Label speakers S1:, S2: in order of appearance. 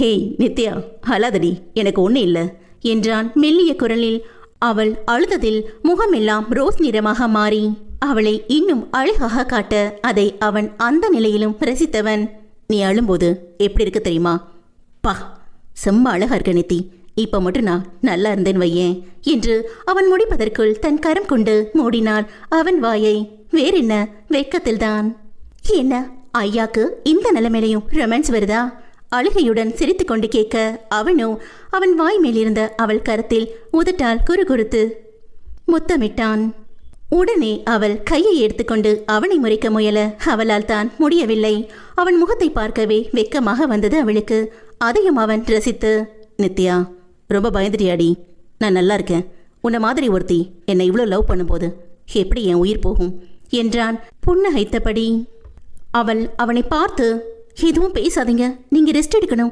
S1: Hey Nithya, அழாதடி, எனக்கு ஒன்றும் இல்லை என்றான் மெல்லிய குரலில். அவள் அழுததில் முகமெல்லாம் ரோஸ் நிறமாக மாறி அவளை இன்னும் அழகாக காட்ட அதை அவன் அந்த நிலையிலும் ரசித்தவன். நீ அழும்போது எப்படி இருக்கு தெரியுமா? பா, செம்ம அழகா இருக்க நித்தி. இப்ப மட்டும் நான் நல்லா இருந்தேன் வையேன் என்று அவன் முடிப்பதற்குள் தன் கரம் கொண்டு மூடினாள் அவன் வாயை. வேறென்ன, வெட்கத்தில்தான். என்ன ஐயாக்கு இந்த நிலைமையிலையும் ரொமான்ஸ் வருதா? அழுகையுடன் சிரித்து கொண்டு கேட்க அவனோ அவன் வாய் மேலிருந்த அவள் கரத்தில் உதட்டால் குறுகுறுத்து முத்தமிட்டான். உடனே அவள் கையை எடுத்துக்கொண்டு அவனை முறைக்க முயல அவளால் தான் முடியவில்லை. அவன் முகத்தை பார்க்கவே வெட்கமாக வந்தது அவளுக்கு. அதையும் அவன் ரசித்து, நித்யா ரொம்ப பயந்துட்டியாடி, நான் நல்லா இருக்கேன். உன்னை மாதிரி ஒருத்தி என்னை இவ்வளோ லவ் பண்ணும்போது எப்படி என் உயிர் போகும் என்றான் புன்னகைத்தபடி. அவள் அவனை பார்த்து, எதுவும் பேசாதீங்க, நீங்க ரெஸ்ட் எடுக்கணும்,